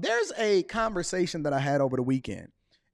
there's a conversation that I had over the weekend,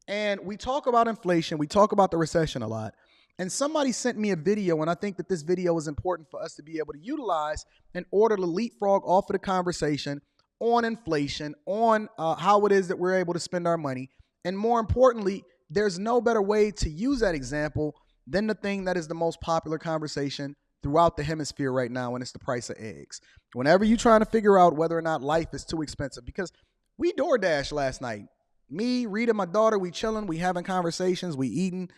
and we talk about inflation, we talk about the recession a lot. And somebody sent me a video, and I think that this video is important for us to be able to utilize in order to leapfrog off of the conversation on inflation, on how it is that we're able to spend our money. And more importantly, there's no better way to use that example than the thing that is the most popular conversation throughout the hemisphere right now, and it's the price of eggs. Whenever you're trying to figure out whether or not life is too expensive, because we DoorDash last night. Me, Rita, my daughter, we chilling, we having conversations, we eating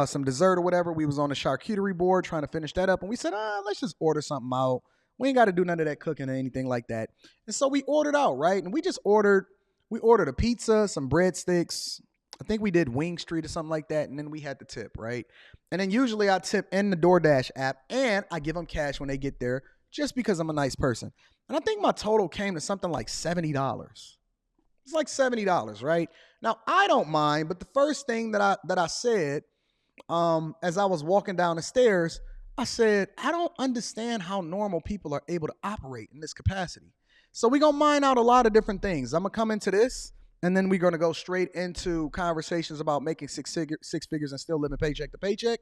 some dessert or whatever. We was on the charcuterie board trying to finish that up, and we said, let's just order something out. We ain't got to do none of that cooking or anything like that. And so we ordered out, right? And we ordered a pizza, some breadsticks. I think we did Wing Street or something like that, and then we had the tip, right? And then usually I tip in the DoorDash app, and I give them cash when they get there just because I'm a nice person. And I think my total came to something like $70. It's like $70, right? Now, I don't mind, but the first thing that I said as I was walking down the stairs, I said, I don't understand how normal people are able to operate in this capacity. So we're going to mine out a lot of different things. I'm going to come into this, and then we're going to go straight into conversations about making six figures and still living paycheck to paycheck.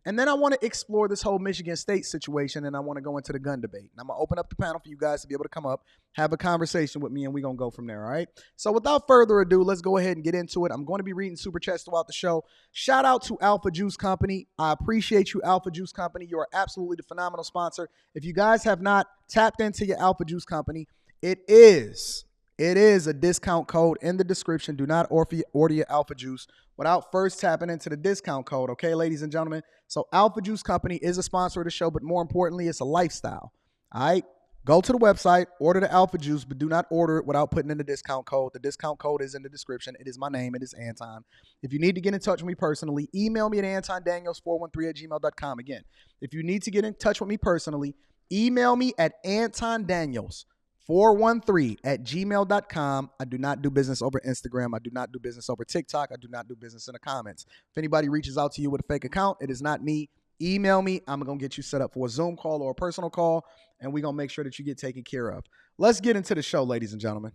And then I want to explore this whole Michigan State situation, and I want to go into the gun debate. And I'm going to open up the panel for you guys to be able to come up, have a conversation with me, and we're going to go from there, all right? So without further ado, let's go ahead and get into it. I'm going to be reading Super Chats throughout the show. Shout out to Alpha Juice Company. I appreciate you, Alpha Juice Company. You are absolutely the phenomenal sponsor. If you guys have not tapped into your Alpha Juice Company, it is a discount code in the description. Do not order your Alpha Juice without first tapping into the discount code, okay, ladies and gentlemen? So Alpha Juice Company is a sponsor of the show, but more importantly, it's a lifestyle, all right? Go to the website, order the Alpha Juice, but do not order it without putting in the discount code. The discount code is in the description. It is my name. It is Anton. If you need to get in touch with me personally, email me at antondaniels413@gmail.com. Again, if you need to get in touch with me personally, email me at antondaniels413@gmail.com. I do not do business over Instagram. I do not do business over TikTok. I do not do business in the comments. If anybody reaches out to you with a fake account, it is not me. Email me. I'm going to get you set up for a Zoom call or a personal call, and we're going to make sure that you get taken care of. Let's get into the show, ladies and gentlemen.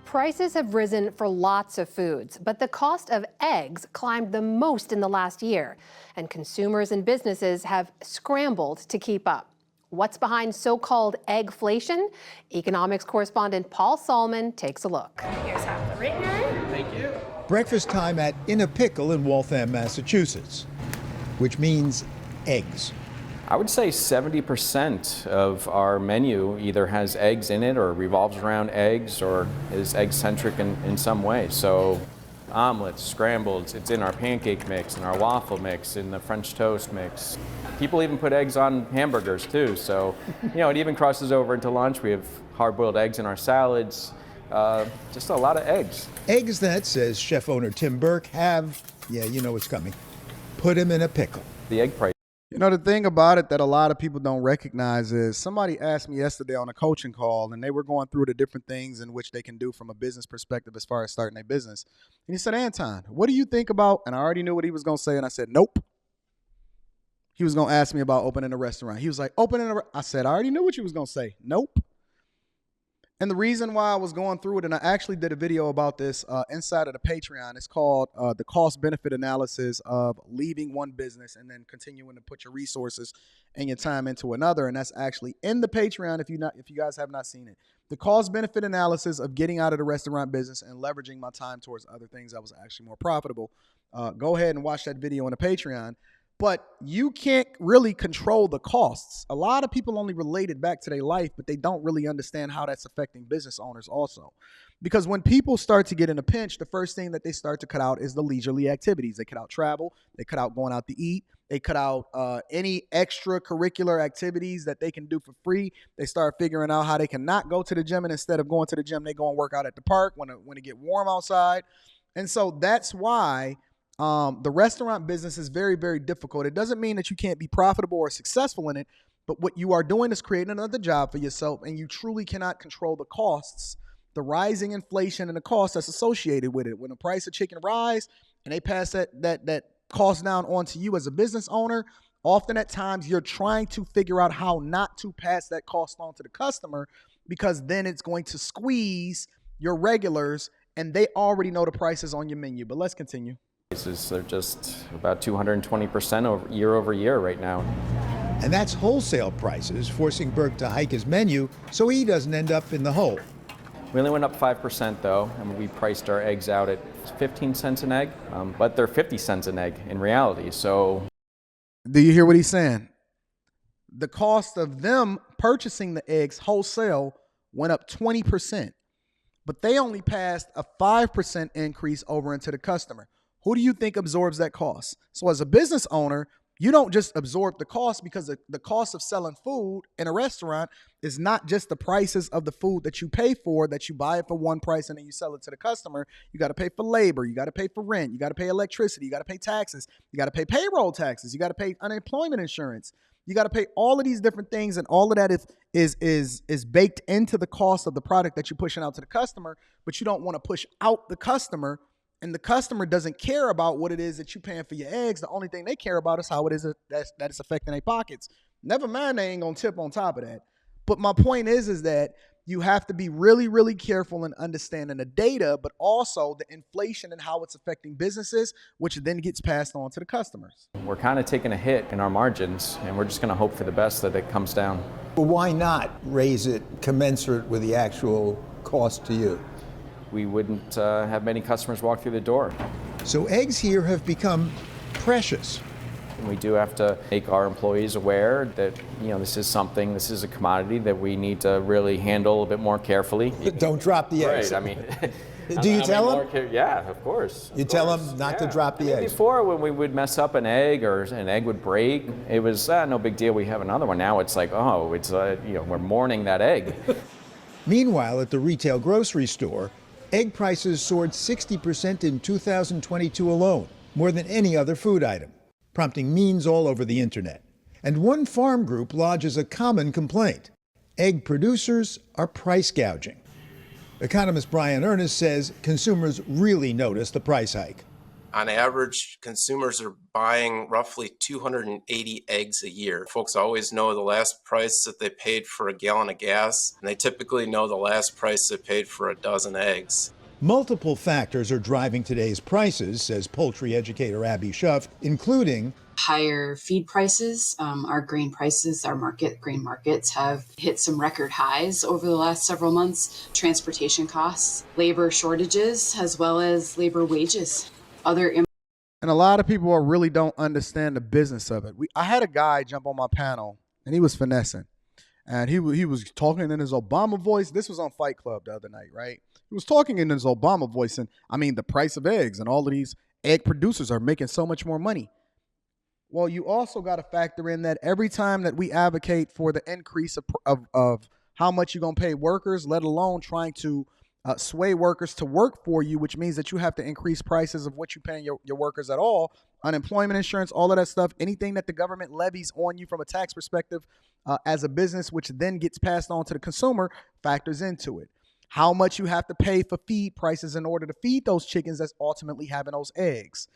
Prices have risen for lots of foods, but the cost of eggs climbed the most in the last year, and consumers and businesses have scrambled to keep up. What's behind so-called eggflation? Economics correspondent Paul Solman takes a look. Here's half the written. Thank you. Breakfast time at In a Pickle in Waltham, Massachusetts, which means eggs. I would say 70% of our menu either has eggs in it or revolves around eggs or is egg-centric in some way. So omelets, scrambled, it's in our pancake mix, in our waffle mix, in the French toast mix. People even put eggs on hamburgers too. So, it even crosses over into lunch. We have hard-boiled eggs in our salads, just a lot of eggs. Eggs that, says chef owner Tim Burke, have, you know what's coming, put them in a pickle. The egg price. The thing about it that a lot of people don't recognize is somebody asked me yesterday on a coaching call, and they were going through the different things in which they can do from a business perspective as far as starting a business. And he said, Anton, what do you think about, and I already knew what he was going to say, and I said, nope. He was going to ask me about opening a restaurant. He was like, I said, I already knew what you was going to say. Nope. And the reason why I was going through it, and I actually did a video about this inside of the Patreon. It's called the cost-benefit analysis of leaving one business and then continuing to put your resources and your time into another. And that's actually in the Patreon if you guys have not seen it. The cost-benefit analysis of getting out of the restaurant business and leveraging my time towards other things that was actually more profitable. Go ahead and watch that video on the Patreon. But you can't really control the costs. A lot of people only relate it back to their life, but they don't really understand how that's affecting business owners also. Because when people start to get in a pinch, the first thing that they start to cut out is the leisurely activities. They cut out travel. They cut out going out to eat. They cut out any extracurricular activities that they can do for free. They start figuring out how they can not go to the gym, and instead of going to the gym, they go and work out at the park when it get warm outside. And so that's why the restaurant business is very, very difficult. It doesn't mean that you can't be profitable or successful in it, but what you are doing is creating another job for yourself, and you truly cannot control the costs, the rising inflation and the cost that's associated with it. When the price of chicken rise and they pass that cost down onto you as a business owner, often at times you're trying to figure out how not to pass that cost on to the customer, because then it's going to squeeze your regulars, and they already know the prices on your menu. But let's continue. Prices are just about 220% year over year right now. And that's wholesale prices, forcing Burke to hike his menu so he doesn't end up in the hole. We only went up 5% though, and we priced our eggs out at 15 cents an egg, but they're 50 cents an egg in reality. So, do you hear what he's saying? The cost of them purchasing the eggs wholesale went up 20%, but they only passed a 5% increase over into the customer. Who do you think absorbs that cost? So as a business owner, you don't just absorb the cost, because the cost of selling food in a restaurant is not just the prices of the food that you pay for, that you buy it for one price and then you sell it to the customer. You got to pay for labor. You got to pay for rent. You got to pay electricity. You got to pay taxes. You got to pay payroll taxes. You got to pay unemployment insurance. You got to pay all of these different things, and all of that is baked into the cost of the product that you're pushing out to the customer. But you don't want to push out the customer, and the customer doesn't care about what it is that you're paying for your eggs. The only thing they care about is how it is that it's affecting their pockets. Never mind, they ain't gonna tip on top of that. But my point is that you have to be really, really careful in understanding the data, but also the inflation and how it's affecting businesses, which then gets passed on to the customers. we're kind of taking a hit in our margins, and we're just going to hope for the best that it comes down. Well, why not raise it commensurate with the actual cost to you? We wouldn't have many customers walk through the door. So eggs here have become precious. And we do have to make our employees aware that, this is a commodity that we need to really handle a bit more carefully. Don't drop the eggs. Right, I mean. Do you tell them? Yeah, of course. You tell them not to drop the eggs? Before, when we would mess up an egg or an egg would break, it was no big deal, we have another one. Now it's like, we're mourning that egg. Meanwhile, at the retail grocery store, egg prices soared 60% in 2022 alone, more than any other food item, prompting memes all over the internet. And one farm group lodges a common complaint: egg producers are price gouging. Economist Brian Ernest says consumers really notice the price hike. On average, consumers are buying roughly 280 eggs a year. Folks always know the last price that they paid for a gallon of gas, and they typically know the last price they paid for a dozen eggs. Multiple factors are driving today's prices, says poultry educator Abby Schuff, including higher feed prices. Our grain prices, grain markets have hit some record highs over the last several months. Transportation costs, labor shortages, as well as labor wages. And a lot of people really don't understand the business of it. I had a guy jump on my panel, and he was finessing. And he was talking in his Obama voice. This was on Fight Club the other night, right? He was talking in his Obama voice, and the price of eggs, and all of these egg producers are making so much more money. Well, you also got to factor in that every time that we advocate for the increase of how much you're going to pay workers, let alone trying to sway workers to work for you, which means that you have to increase prices of what you're paying your workers at all, unemployment insurance, all of that stuff, anything that the government levies on you from a tax perspective as a business, which then gets passed on to the consumer, factors into it. How much you have to pay for feed prices in order to feed those chickens that's ultimately having those eggs.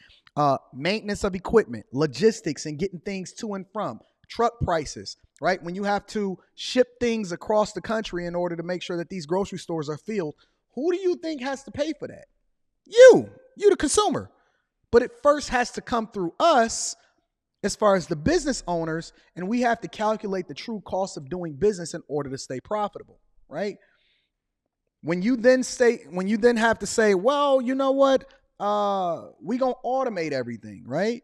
Maintenance of equipment, logistics and getting things to and from, truck prices, right? When you have to ship things across the country in order to make sure that these grocery stores are filled, who do you think has to pay for that? You the consumer. But it first has to come through us as far as the business owners, and we have to calculate the true cost of doing business in order to stay profitable, right? When you then have to say, well, you know what? We gonna automate everything, right?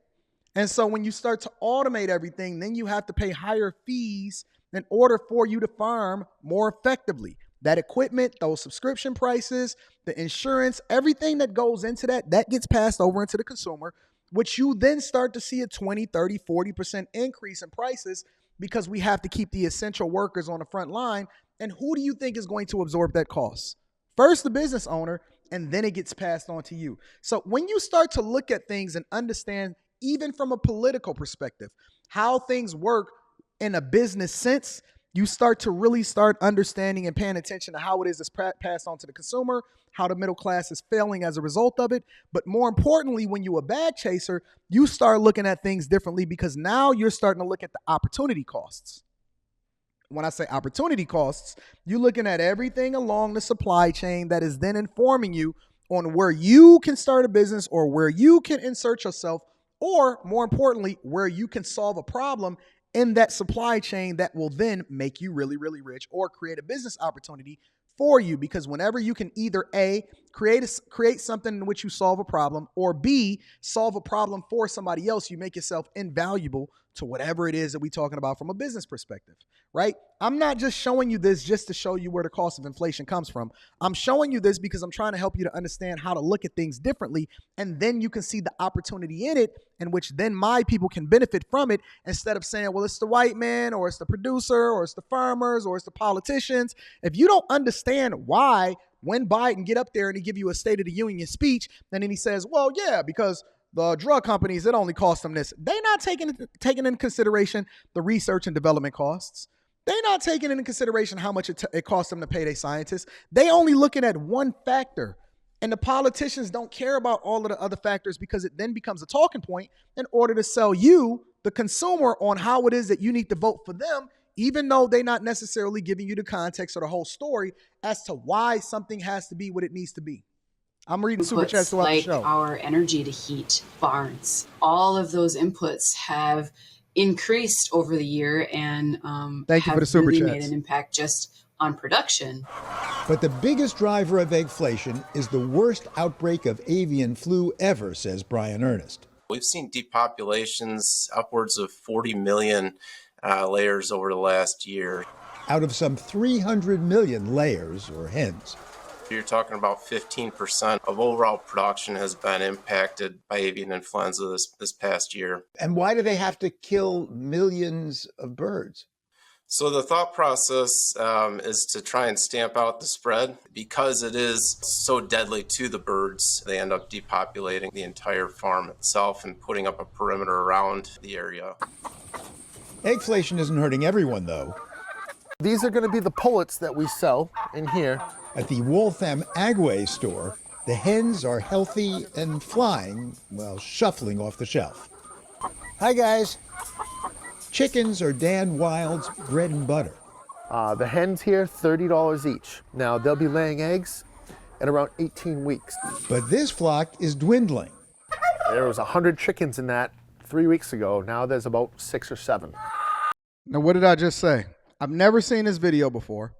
And so when you start to automate everything, then you have to pay higher fees in order for you to farm more effectively. That equipment, those subscription prices, the insurance, everything that goes into that gets passed over into the consumer, which you then start to see a 20, 30, 40% increase in prices because we have to keep the essential workers on the front line. And who do you think is going to absorb that cost? First, the business owner, and then it gets passed on to you. So when you start to look at things and understand, even from a political perspective, how things work in a business sense, you start to really start understanding and paying attention to how it is that's passed on to the consumer, how the middle class is failing as a result of it. But more importantly, when you're a bag chaser, you start looking at things differently because now you're starting to look at the opportunity costs. when I say opportunity costs, you're looking at everything along the supply chain that is then informing you on where you can start a business or where you can insert yourself, or more importantly, where you can solve a problem in that supply chain that will then make you really, really rich or create a business opportunity for you. Because whenever you can either A, create something in which you solve a problem, or B, solve a problem for somebody else, you make yourself invaluable to whatever it is that we're talking about from a business perspective, right? I'm not just showing you this just to show you where the cost of inflation comes from. I'm showing you this because I'm trying to help you to understand how to look at things differently, and then you can see the opportunity in it, in which then my people can benefit from it, instead of saying, well, it's the white man, or it's the producer, or it's the farmers, or it's the politicians. If you don't understand why, when Biden get up there and he give you a State of the Union speech, and then he says, well, yeah, because the drug companies, it only cost them this. They're not taking into consideration the research and development costs. They're not taking into consideration how much it costs them to pay their scientists. They only looking at one factor. And the politicians don't care about all of the other factors, because it then becomes a talking point in order to sell you, the consumer, on how it is that you need to vote for them, even though they're not necessarily giving you the context or the whole story as to why something has to be what it needs to be. I'm reading super chats throughout the show. Our energy to heat barns, all of those inputs have increased over the year, and Thank you for the super really chats. made an impact just on production. But the biggest driver of eggflation is the worst outbreak of avian flu ever, says Brian Ernest. We've seen depopulations upwards of 40 million layers over the last year. Out of some 300 million layers, or hens. You're talking about 15% of overall production has been impacted by avian influenza this past year. And why do they have to kill millions of birds? So the thought process is to try and stamp out the spread. Because it is so deadly to the birds, they end up depopulating the entire farm itself and putting up a perimeter around the area. Eggflation isn't hurting everyone, though. These are going to be the pullets that we sell in here. At the Waltham Agway store, the hens are healthy and flying, well, shuffling off the shelf. Hi, guys. Chickens are Dan Wild's bread and butter. The hens here, $30 each. Now, they'll be laying eggs in around 18 weeks. But this flock is dwindling. There was 100 chickens in that 3 weeks ago. Now there's about 6 or 7. Now, what did I just say? I've never seen this video before.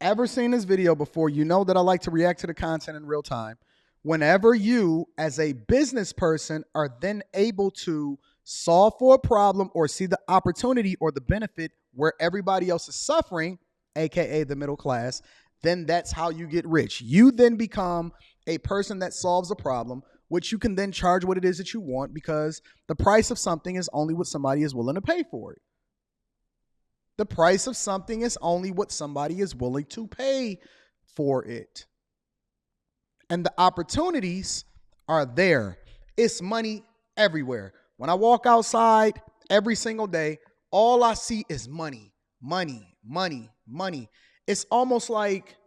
Ever seen this video before. You know that I like to react to the content in real time. Whenever you, as a business person, are then able to solve for a problem or see the opportunity or the benefit where everybody else is suffering, aka the middle class, then that's how you get rich. You then become a person that solves a problem, which you can then charge what it is that you want, because the price of something is only what somebody is willing to pay for it. The price of something is only what somebody is willing to pay for it. And the opportunities are there. It's money everywhere. When I walk outside every single day, all I see is money, money, money, money. It's almost like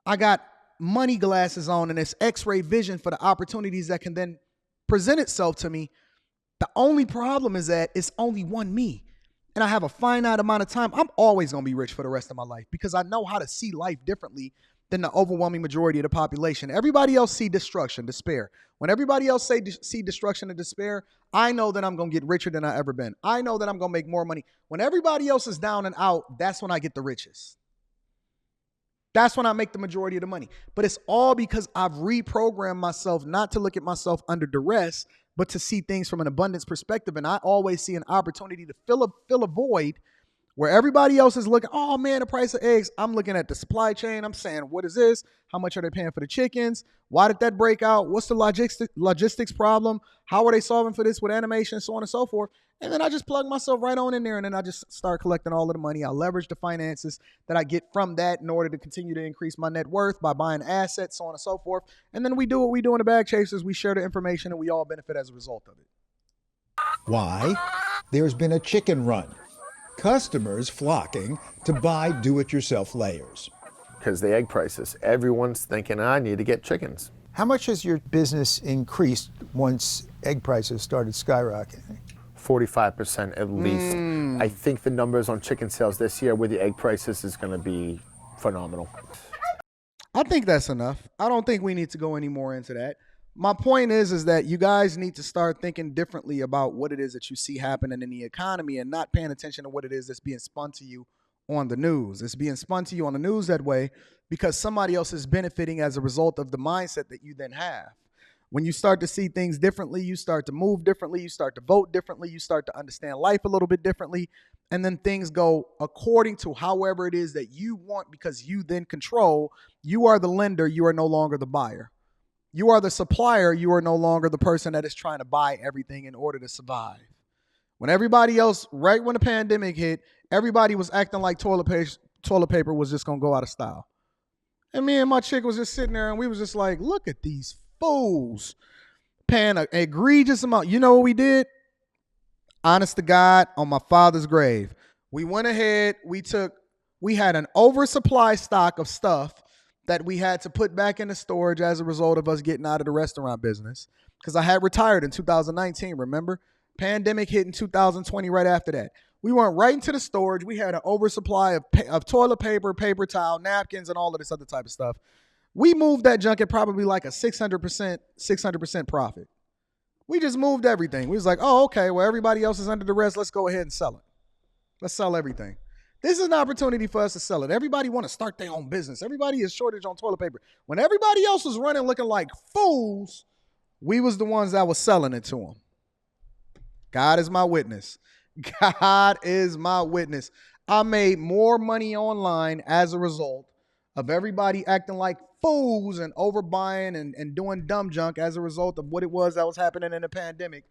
I got money glasses on and it's X-ray vision for the opportunities that can then present itself to me. The only problem is that it's only one me. And I have a finite amount of time. I'm always going to be rich for the rest of my life because I know how to see life differently than the overwhelming majority of the population. Everybody else see destruction, despair. When everybody else see destruction and despair, I know that I'm going to get richer than I've ever been. I know that I'm going to make more money. When everybody else is down and out, that's when I get the richest. That's when I make the majority of the money. But it's all because I've reprogrammed myself not to look at myself under duress, but to see things from an abundance perspective. And I always see an opportunity to fill a void where everybody else is looking, oh man, the price of eggs. I'm looking at the supply chain. I'm saying, what is this? How much are they paying for the chickens? Why did that break out? What's the logistics problem? How are they solving for this with animation, so on and so forth? And then I just plug myself right on in there, and then I just start collecting all of the money. I leverage the finances that I get from that in order to continue to increase my net worth by buying assets, so on and so forth. And then we do what we do in the Bag Chasers. We share the information, and we all benefit as a result of it. Why? There's been a chicken run. Customers flocking to buy do-it-yourself layers. Because the egg prices, everyone's thinking, I need to get chickens. How much has your business increased once egg prices started skyrocketing? 45% at least. I think the numbers on chicken sales this year with the egg prices is going to be phenomenal. I think that's enough. I don't think we need to go any more into that. My point is that you guys need to start thinking differently about what it is that you see happening in the economy and not paying attention to what it is that's being spun to you on the news. It's being spun to you on the news that way because somebody else is benefiting as a result of the mindset that you then have. When you start to see things differently, you start to move differently, you start to vote differently, you start to understand life a little bit differently, and then things go according to however it is that you want because you then control. You are the lender, you are no longer the buyer. You are the supplier, you are no longer the person that is trying to buy everything in order to survive. When everybody else, right when the pandemic hit, everybody was acting like toilet paper was just going to go out of style. And me and my chick was just sitting there and we was just like, look at these fools paying an egregious amount. You know what we did? Honest to God, on my father's grave, we went ahead, we had an oversupply stock of stuff that we had to put back into storage as a result of us getting out of the restaurant business. Because I had retired in 2019, remember? Pandemic hit in 2020 right after that. We went right into the storage. We had an oversupply of toilet paper, paper towel, napkins, and all of this other type of stuff. We moved that junk at probably like a 600% profit. We just moved everything. We was like, oh, okay, well, everybody else is under the rest. Let's go ahead and sell it. Let's sell everything. This is an opportunity for us to sell it. Everybody want to start their own business. Everybody is shortage on toilet paper. When everybody else was running looking like fools, we was the ones that was selling it to them. God is my witness. God is my witness. I made more money online as a result of everybody acting like fools and overbuying and doing dumb junk as a result of what it was that was happening in the pandemic